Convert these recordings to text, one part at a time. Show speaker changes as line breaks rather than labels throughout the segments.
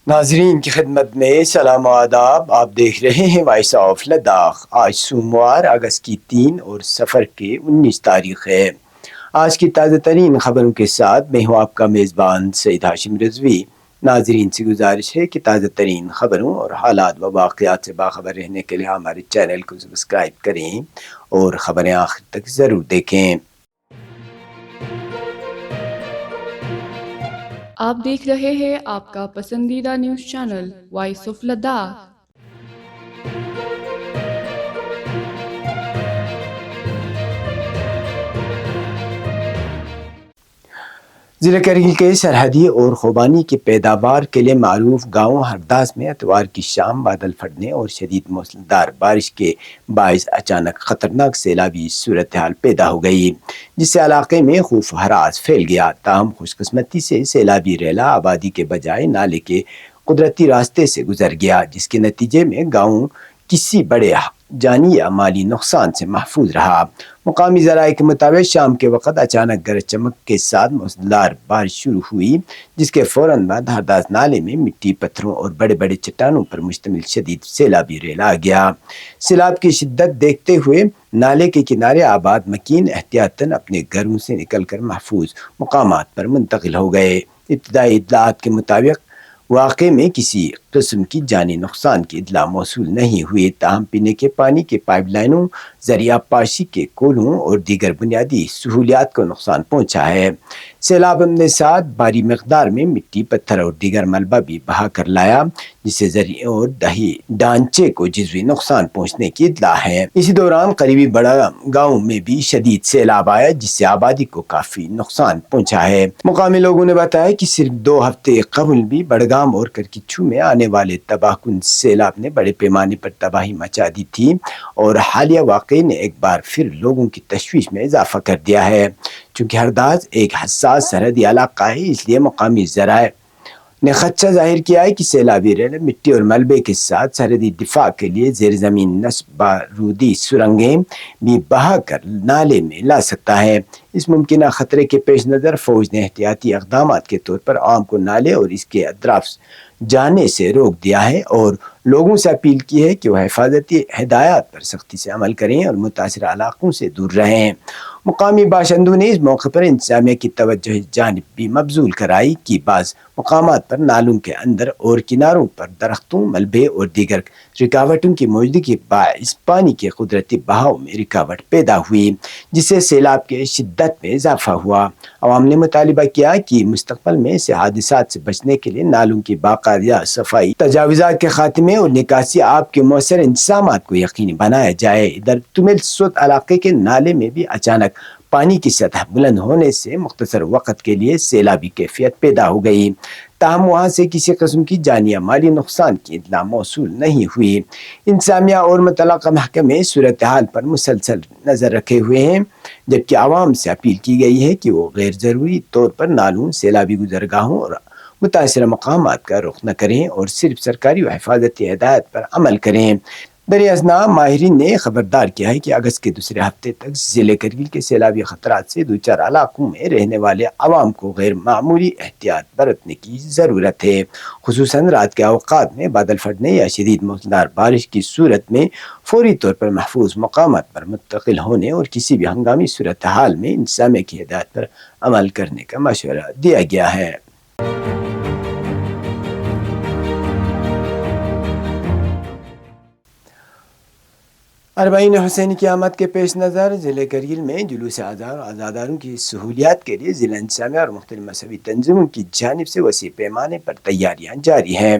ناظرین کی خدمت میں سلام و آداب. آپ دیکھ رہے ہیں وائس آف لداخ. آج سوموار اگست کی 3 اور صفر کے 19 تاریخ ہے. آج کی تازہ ترین خبروں کے ساتھ میں ہوں آپ کا میزبان سعید ہاشم رضوی. ناظرین سے گزارش ہے کہ تازہ ترین خبروں اور حالات و واقعات سے باخبر رہنے کے لیے ہمارے چینل کو سبسکرائب کریں اور خبریں آخر تک ضرور دیکھیں.
آپ دیکھ رہے ہیں آپ کا پسندیدہ news channel voice of Ladakh.
ضلع کرگل کے سرحدی اور خوبانی کی پیداوار کے لیے معروف گاؤں ہرداس میں اتوار کی شام بادل پھٹنے اور شدید موسلادھار بارش کے باعث اچانک خطرناک سیلابی صورتحال پیدا ہو گئی، جس سے علاقے میں خوف و ہراس پھیل گیا. تاہم خوش قسمتی سے سیلابی ریلا آبادی کے بجائے نالے کے قدرتی راستے سے گزر گیا، جس کے نتیجے میں گاؤں کسی بڑے جانی یا مالی نقصان سے محفوظ رہا. مقامی ذرائع کے مطابق شام کے وقت اچانک گرج چمک کے ساتھ موسلادھار بارش شروع ہوئی، جس کے فوراً بعد ہرداس نالے میں مٹی، پتھروں اور بڑے بڑے چٹانوں پر مشتمل شدید سیلابی ریلا آ گیا. سیلاب کی شدت دیکھتے ہوئے نالے کے کنارے آباد مکین احتیاطاً اپنے گھروں سے نکل کر محفوظ مقامات پر منتقل ہو گئے. ابتدائی اطلاعات کے مطابق واقعے میں کسی قسم کی جانی نقصان کی اطلاع موصول نہیں ہوئی، تاہم پینے کے پانی کے پائپ لائنوں، ذریعہ پاشی کے کولوں اور دیگر بنیادی سہولیات کو نقصان پہنچا ہے. سیلاب اپنے ساتھ بھاری مقدار میں مٹی، پتھر اور دیگر ملبہ بھی بہا کر لایا، جس سے ذریعے اور دہی ڈھانچے کو جزوی نقصان پہنچنے کی اطلاع ہے. اسی دوران قریبی بڑا گاؤں میں بھی شدید سیلاب آیا، جس سے آبادی کو کافی نقصان پہنچا ہے. مقامی لوگوں نے بتایا کہ صرف 2 ہفتے قبل بھی بڑگام اور کرکچو میں آنے والے تباہ کن سیلاب نے بڑے پیمانے پر تباہی مچا دی تھی، اور حالیہ واقعے نے ایک بار پھر لوگوں کی تشویش میں اضافہ کر دیا ہے. چونکہ ہرداس ایک حساس سرحدی علاقہ ہے، اس لیے مقامی ذرائع نے خدشہ ظاہر کیا ہے کہ سیلابی ریل مٹی اور ملبے کے ساتھ سرحدی دفاع کے لیے زیر زمین نصب بارودی سرنگیں بھی بہا کر نالے میں لا سکتا ہے. اس ممکنہ خطرے کے پیش نظر فوج نے احتیاطی اقدامات کے طور پر عوام کو نالے اور اس کے اطراف جانے سے روک دیا ہے، اور لوگوں سے اپیل کی ہے کہ وہ حفاظتی ہدایات پر سختی سے عمل کریں اور متاثرہ علاقوں سے دور رہیں. مقامی باشندوں نے اس موقع پر انتظامیہ کی توجہ اس جانب بھی مبذول کرائی کہ بعض مقامات پر نالوں کے اندر اور کناروں پر درختوں، ملبے اور دیگر رکاوٹوں کی موجودگی کے باعث پانی کے قدرتی بہاؤ میں رکاوٹ پیدا ہوئی، جس سے سیلاب کے شدت میں اضافہ ہوا. عوام نے مطالبہ کیا کہ مستقبل میں ایسے حادثات سے بچنے کے لیے نالوں کی باقاعدہ صفائی، تجاوزات کے خاتمے اور نکاسی آب کے مؤثر انتظامات کو یقینی بنایا جائے. ادھر تمیل سوت علاقے کے نالے میں بھی اچانک پانی کی سطح بلند ہونے سے مختصر وقت کے لیے سیلابی کیفیت پیدا ہو گئی، تاہم وہاں سے کسی قسم کی جانی یا مالی نقصان کی اطلاع موصول نہیں ہوئی. انتظامیہ اور متعلقہ محکمے صورتحال پر مسلسل نظر رکھے ہوئے ہیں، جبکہ عوام سے اپیل کی گئی ہے کہ وہ غیر ضروری طور پر نالوں، سیلابی گزرگاہوں اور متاثرہ مقامات کا رخ نہ کریں اور صرف سرکاری و حفاظتی ہدایات پر عمل کریں. دریں اثنا ماہرین نے خبردار کیا ہے کہ اگست کے دوسرے ہفتے تک ضلع کرگل کے سیلابی خطرات سے دوچار علاقوں میں رہنے والے عوام کو غیر معمولی احتیاط برتنے کی ضرورت ہے، خصوصاً رات کے اوقات میں بادل پھٹنے یا شدید موسلادھار بارش کی صورت میں فوری طور پر محفوظ مقامات پر منتقل ہونے اور کسی بھی ہنگامی صورتحال میں انتظامیہ کی ہدایت پر عمل کرنے کا مشورہ دیا گیا ہے. اربعین حسینی کی آمد کے پیش نظر ضلع کرگل میں جلوس آزار اور عزاداروں کی سہولیات کے لیے ضلع انتظامیہ اور مختلف مذہبی تنظیموں کی جانب سے وسیع پیمانے پر تیاریاں جاری ہیں.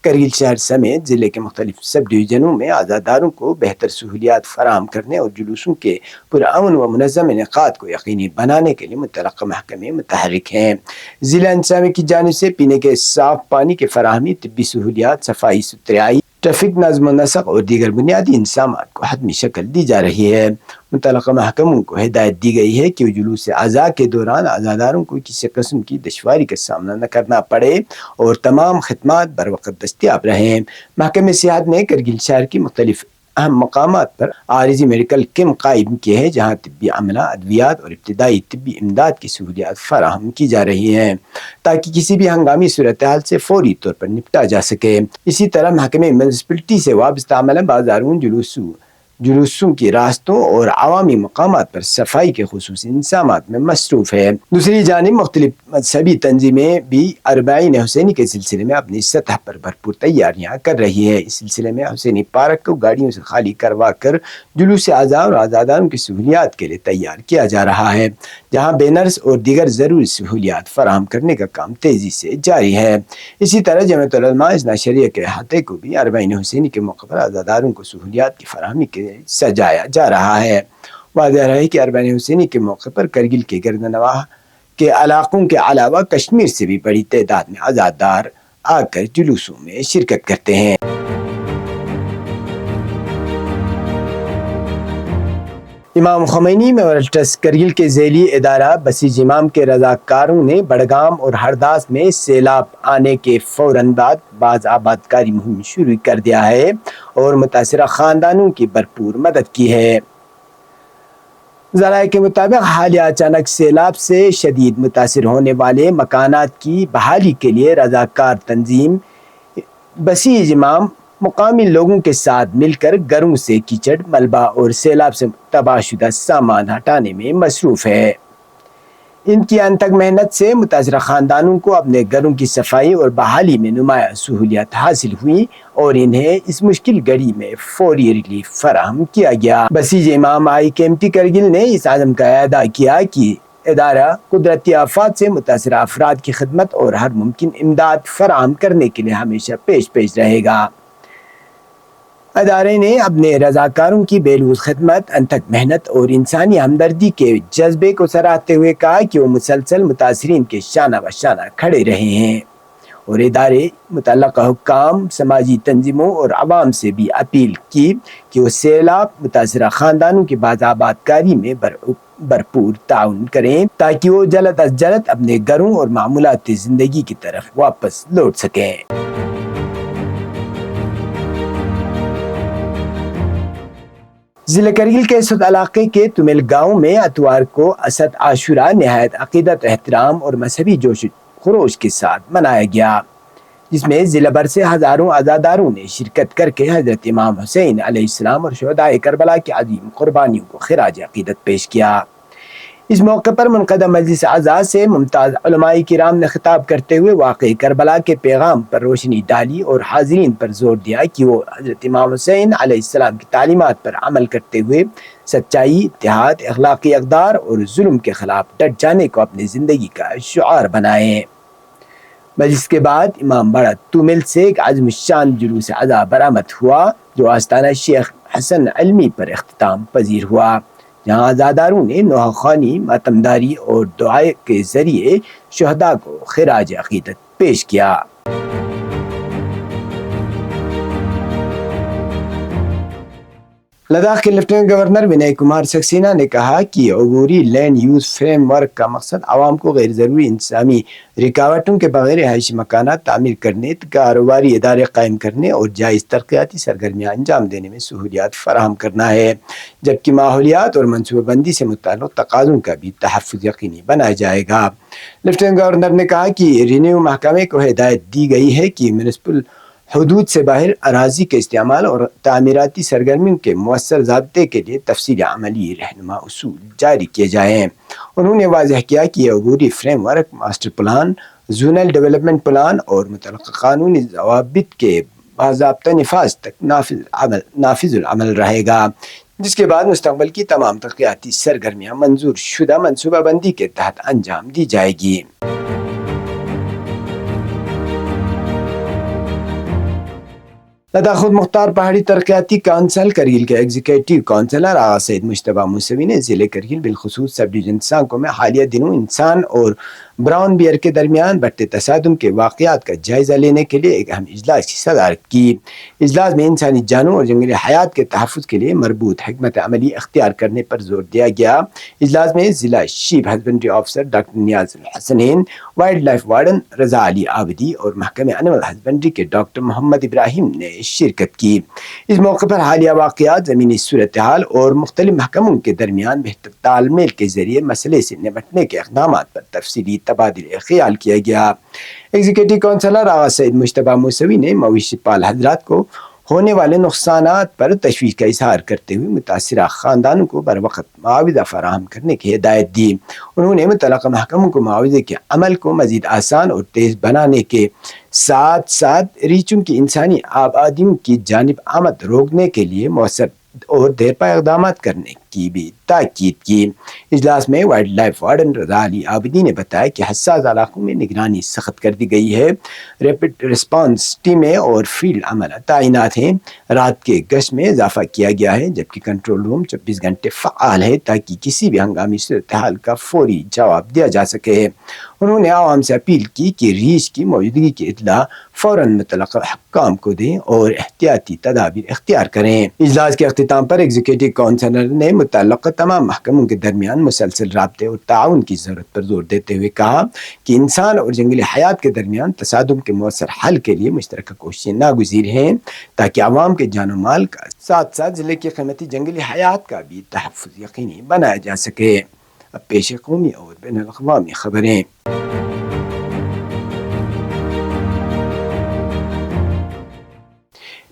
کرگل شہر سمیت ضلع کے مختلف سب ڈویژنوں میں عزاداروں کو بہتر سہولیات فراہم کرنے اور جلوسوں کے پرامن و منظم انعقاد کو یقینی بنانے کے لیے متعلقہ محکمے متحرک ہیں. ضلع انتظامیہ کی جانب سے پینے کے صاف پانی کی فراہمی، طبی سہولیات، صفائی ستھرائی، ٹریفک نظم و نسق اور دیگر بنیادی انتظامات کو حتمی شکل دی جا رہی ہے. متعلقہ محکموں کو ہدایت دی گئی ہے کہ وہ جلوس اعضاء کے دوران عزاداروں کو کسی قسم کی دشواری کا سامنا نہ کرنا پڑے اور تمام خدمات بروقت دستیاب رہیں. محکمہ صحت نے کرگل شہر کی مختلف اہم مقامات پر عارضی میڈیکل کیمپ قائم کیے ہیں جہاں طبی عملہ، ادویات اور ابتدائی طبی امداد کی سہولیات فراہم کی جا رہی ہیں تاکہ کسی بھی ہنگامی صورتحال سے فوری طور پر نپٹا جا سکے۔ اسی طرح محکمہ میونسپلٹی سے وابستہ عملہ بازاروں، جلوسوں کے راستوں اور عوامی مقامات پر صفائی کے خصوصی انتظامات میں مصروف ہے۔ دوسری جانب مختلف مذہبی تنظیمیں بھی اربعین حسینی کے سلسلے میں اپنی سطح پر بھرپور تیاریاں کر رہی ہے۔ اس سلسلے میں حسینی پارک کو گاڑیوں سے خالی کروا کر جلوس اعضاء اور عزاداروں کی سہولیات کے لیے تیار کیا جا رہا ہے، جہاں بینرز اور دیگر ضروری سہولیات فراہم کرنے کا کام تیزی سے جاری ہے۔ اسی طرح جمعیت العلماء اثنا عشریہ کے احاطے کو بھی اربعین حسینی کے موقع پر عزاداروں کو سہولیات کی فراہمی کے سجایا جا رہا ہے۔ واضح رہے کہ اربعین حسینی کے موقع پر کرگل کے گرد نواح کے علاقوں کے علاوہ کشمیر سے بھی بڑی تعداد میں عزادار آ کر جلوسوں میں شرکت کرتے ہیں۔ امام خمینی میموریل ٹرسٹ کرگل کے ذیلی ادارہ بسیج امام کے رضاکاروں نے بڑگام اور ہرداس میں سیلاب آنے کے فوراً بعد باز آبادکاری مہم شروع کر دیا ہے اور متاثرہ خاندانوں کی بھرپور مدد کی ہے۔ ذرائع کے مطابق حالیہ اچانک سیلاب سے شدید متاثر ہونے والے مکانات کی بحالی کے لیے رضاکار تنظیم بسیج امام مقامی لوگوں کے ساتھ مل کر گھروں سے کیچڑ، ملبہ اور سیلاب سے تباہ شدہ سامان ہٹانے میں مصروف ہے۔ ان کی انتھک محنت سے متاثرہ خاندانوں کو اپنے گھروں کی صفائی اور بحالی میں نمایاں سہولیات حاصل ہوئی اور انہیں اس مشکل گھڑی میں فوری ریلیف فراہم کیا گیا۔ بسیج امام آئی کمیٹی کرگل نے اس عزم کا اعادہ کیا کہ ادارہ قدرتی آفات سے متاثرہ افراد کی خدمت اور ہر ممکن امداد فراہم کرنے کے لیے ہمیشہ پیش رہے گا۔ ادارے نے اپنے رضاکاروں کی بے لوث خدمت، انتھک محنت اور انسانی ہمدردی کے جذبے کو سراہتے ہوئے کہا کہ وہ مسلسل متاثرین کے شانہ بہ شانہ کھڑے رہے ہیں، اور ادارے متعلقہ حکام، سماجی تنظیموں اور عوام سے بھی اپیل کی کہ وہ سیلاب متاثرہ خاندانوں کی باز آبادکاری میں بھرپور تعاون کریں تاکہ وہ جلد از جلد اپنے گھروں اور معمولات زندگی کی طرف واپس لوٹ سکیں۔ ضلع کرگل کے اسد علاقے کے تمیل گاؤں میں اتوار کو اسد عاشورہ نہایت عقیدت، احترام اور مذہبی جوش و خروش کے ساتھ منایا گیا، جس میں ضلع بھر سے ہزاروں عزاداروں نے شرکت کر کے حضرت امام حسین علیہ السلام اور شہدائے کربلا کی عظیم قربانیوں کو خراج عقیدت پیش کیا۔ اس موقع پر منعقدہ مجلس اعضاء سے ممتاز علماء کرام نے خطاب کرتے ہوئے واقعہ کربلا کے پیغام پر روشنی ڈالی اور حاضرین پر زور دیا کہ وہ حضرت امام حسین علیہ السلام کی تعلیمات پر عمل کرتے ہوئے سچائی، اتحاد، اخلاقی اقدار اور ظلم کے خلاف ڈٹ جانے کو اپنی زندگی کا شعار بنائیں۔ مجلس کے بعد امام باڑہ تومیل سے ایک عظیم الشان جلوس اعضاء برآمد ہوا جو آستانہ شیخ حسن علمی پر اختتام پذیر ہوا، جہاں عزاداروں نے نوحہ خوانی، ماتمداری اور دعائے کے ذریعے شہداء کو خراج عقیدت پیش کیا۔ لداخ کے لیفٹیننٹ گورنر ونئے کمار سکسینہ نے کہا کہ عبوری لینڈ یوز فریم ورک کا مقصد عوام کو غیر ضروری انتظامی رکاوٹوں کے بغیر رہائشی مکانات تعمیر کرنے، کاروباری ادارے قائم کرنے اور جائز ترقیاتی سرگرمیاں انجام دینے میں سہولیات فراہم کرنا ہے، جبکہ ماحولیات اور منصوبہ بندی سے متعلق تقاضوں کا بھی تحفظ یقینی بنایا جائے گا۔ لیفٹیننٹ گورنر نے کہا کہ ریونیو محکمے کو ہدایت دی گئی ہے کہ میونسپل حدود سے باہر اراضی کے استعمال اور تعمیراتی سرگرمیوں کے مؤثر ضابطے کے لیے تفصیلی عملی رہنما اصول جاری کیے جائیں۔ انہوں نے واضح کیا کہ یہ عبوری frame work master plan, zonal development plan اور متعلقہ قانونی ضوابط کے باضابطہ نفاذ تک نافذ العمل رہے گا، جس کے بعد مستقبل کی تمام ترقیاتی سرگرمیاں منظور شدہ منصوبہ بندی کے تحت انجام دی جائے گی۔ لداخ خود مختار پہاڑی ترقیاتی کونسل کرگل کے ایگزیکٹو کونسلر آغا سید مجتبیٰ موسوی نے ضلع کرگل بالخصوص سب ڈویژن سانکو میں حالیہ دنوں انسان اور براؤن بیئر کے درمیان بڑھتے تصادم کے واقعات کا جائزہ لینے کے لیے ایک اہم اجلاس کی صدارت کی۔ اجلاس میں انسانی جانوں اور جنگلی حیات کے تحفظ کے لیے مربوط حکمت عملی اختیار کرنے پر زور دیا گیا۔ اجلاس میں ضلع شیپ ہسبنڈری آفیسر ڈاکٹر نیاز الحسنین، وائلڈ لائف وارڈن رضا علی عابدی اور محکمہ اینیمل ہسبنڈری کے ڈاکٹر محمد ابراہیم نے شرکت کی۔ اس موقع پر حالیہ واقعات، زمینی صورتحال اور مختلف محکموں کے درمیان بہتر تال میل کے ذریعے مسئلے سے نمٹنے کے اقدامات پر تفصیلی تبادلہ خیال کیا گیا۔ ایگزیکٹو کونسلر آغا سعید مجتبیٰ موسوی نے مویشی پال حضرات کو ہونے والے نقصانات پر تشویش کا اظہار کرتے ہوئے متاثرہ خاندانوں کو بروقت معاوضہ فراہم کرنے کی ہدایت دی۔ انہوں نے متعلقہ محکموں کو معاوضے کے عمل کو مزید آسان اور تیز بنانے کے ساتھ ساتھ ریچھوں کی انسانی آبادیوں کی جانب آمد روکنے کے لیے مؤثر اور دیرپا اقدامات کرنے کی بھی تاکید کی۔ اجلاس میں وائلڈ لائف وارڈن رضا علی عابدی نے بتایا کہ حساس علاقوں میں نگرانی سخت کر دی گئی ہے، ریپڈ رسپانس ٹیمیں اور فیلڈ عملہ تعینات ہیں، رات کے گشت میں اضافہ کیا گیا ہے، جبکہ کنٹرول روم 24 گھنٹے فعال ہے تاکہ کسی بھی ہنگامی صورتحال کا فوری جواب دیا جا سکے۔ انہوں نے عوام سے اپیل کی کہ ریچھ کی موجودگی کی اطلاع فوراً متعلقہ حکام کو دیں اور احتیاطی تدابیر اختیار کریں۔ اجلاس کے اختتام پر ایگزیکٹو کونسلر نے متعلقہ تمام محکموں کے درمیان مسلسل رابطے اور تعاون کی ضرورت پر زور دیتے ہوئے کہا کہ انسان اور جنگلی حیات کے درمیان تصادم کے مؤثر حل کے لیے مشترکہ کوششیں ناگزیر ہیں تاکہ عوام کے جان و مال کا ساتھ ساتھ ضلع کی قیمتی جنگلی حیات کا بھی تحفظ یقینی بنایا جا سکے۔ اب پیش قومی اور بین الاقوامی خبریں۔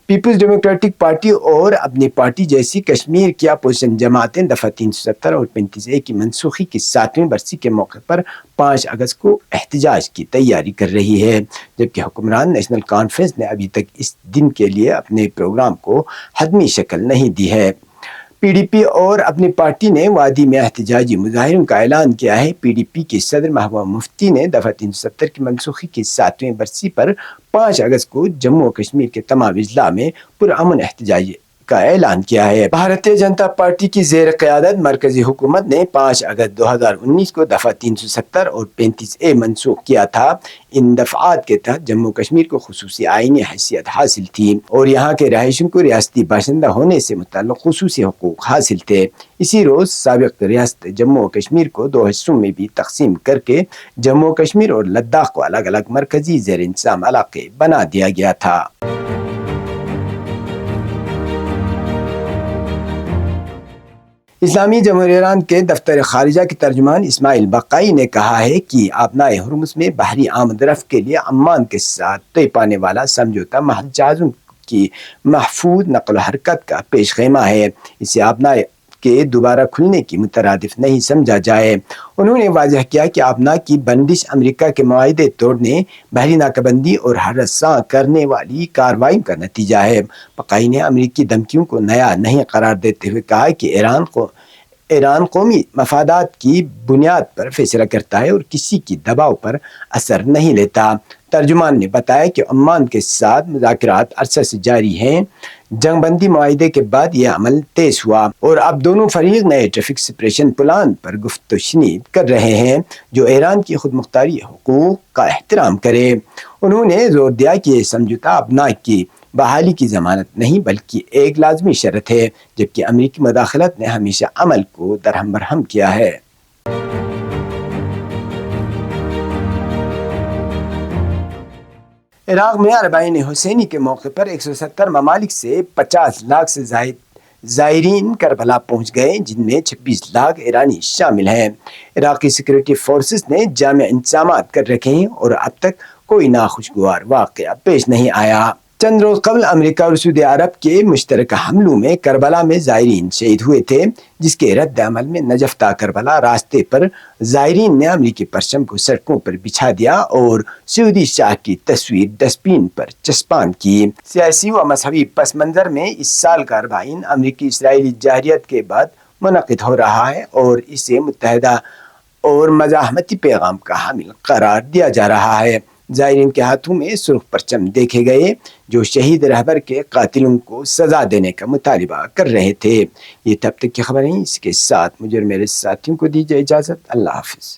پیپلز ڈیموکریٹک پارٹی اور اپنی پارٹی جیسی کشمیر کی اپوزیشن جماعتیں دفعہ 370 اور 35A کی منسوخی کی 7ویں برسی کے موقع پر 5 اگست کو احتجاج کی تیاری کر رہی ہے، جبکہ حکمران نیشنل کانفرنس نے ابھی تک اس دن کے لیے اپنے پروگرام کو حتمی شکل نہیں دی ہے۔ پی ڈی پی اور اپنی پارٹی نے وادی میں احتجاجی مظاہروں کا اعلان کیا ہے۔ پی ڈی پی کے صدر محبوبہ مفتی نے دفعہ 370 کی منسوخی کی 7ویں برسی پر 5 اگست کو جموں و کشمیر کے تمام اضلاع میں پرامن احتجاج کا اعلان کیا ہے۔ بھارتیہ جنتا پارٹی کی زیر قیادت مرکزی حکومت نے 5 اگست 2019 کو دفعہ 370 اور 35A منسوخ کیا تھا۔ ان دفعات کے تحت جموں و کشمیر کو خصوصی آئینی حیثیت حاصل تھی اور یہاں کے رہائشیوں کو ریاستی باشندہ ہونے سے متعلق خصوصی حقوق حاصل تھے۔ اسی روز سابق ریاست جموں و کشمیر کو 2 حصوں میں بھی تقسیم کر کے جموں و کشمیر اور لداخ کو الگ الگ مرکزی زیر انتظام علاقے بنا دیا گیا تھا۔ اسلامی جمہوریہ ایران کے دفتر خارجہ کے ترجمان اسماعیل بقائی نے کہا ہے کہ آبنائے ہرمز میں بحری آمد رفت کے لیے عمان کے ساتھ طے پانے والا سمجھوتہ محض جہازوں کی محفوظ نقل و حرکت کا پیش خیمہ ہے، اسے آبنائے کے دوبارہ کھلنے کی مترادف نہیں سمجھا جائے۔ انہوں نے واضح کیا کہ آبنا کی بندش امریکہ کے معاہدے توڑنے، بحری ناکہ بندی اور ہراساں کرنے والی کارروائیوں کا نتیجہ ہے۔ بقائی نے امریکی دھمکیوں کو نیا نہیں قرار دیتے ہوئے کہا کہ ایران قومی مفادات کی بنیاد پر فیصلہ کرتا ہے اور کسی کی دباؤ پر اثر نہیں لیتا۔ ترجمان نے بتایا کہ عمان کے ساتھ مذاکرات عرصہ سے جاری ہیں۔ جنگ بندی معاہدے کے بعد یہ عمل تیز ہوا اور اب دونوں فریق نئے ٹریفک سپریشن پلان پر گفت و شنید کر رہے ہیں جو ایران کی خود مختاری حقوق کا احترام کرے۔ انہوں نے زور دیا کہ یہ سمجھوتہ ابنا کی بحالی کی ضمانت نہیں بلکہ ایک لازمی شرط ہے، جبکہ امریکی مداخلت نے ہمیشہ عمل کو درہم برہم کیا ہے۔ عراق میں اربعین حسینی کے موقع پر 170 ممالک سے 50 لاکھ سے زائد زائرین کربلا پہنچ گئے، جن میں 26 لاکھ ایرانی شامل ہیں۔ عراقی سیکورٹی فورسز نے جامع انتظامات کر رکھے ہیں اور اب تک کوئی ناخوشگوار واقعہ پیش نہیں آیا۔ چند روز قبل امریکہ اور سعودی عرب کے مشترکہ حملوں میں کربلا میں زائرین شہید ہوئے تھے، جس کے رد عمل میں نجف تا کربلا راستے پر زائرین نے امریکی پرچم کو سڑکوں پر بچھا دیا اور سعودی شاہ کی تصویر ڈسٹبن پر چسپاں کی۔ سیاسی و مذہبی پس منظر میں اس سال کا اربعین امریکی اسرائیلی جارحیت کے بعد منعقد ہو رہا ہے اور اسے متحدہ اور مزاحمتی پیغام کا حامل قرار دیا جا رہا ہے۔ زائرین کے ہاتھوں میں سرخ پرچم دیکھے گئے جو شہید رہبر کے قاتلوں کو سزا دینے کا مطالبہ کر رہے تھے۔ یہ تب تک کی خبریں، اس کے ساتھ مجھے اور میرے ساتھیوں کو دیجیے اجازت۔ اللہ حافظ۔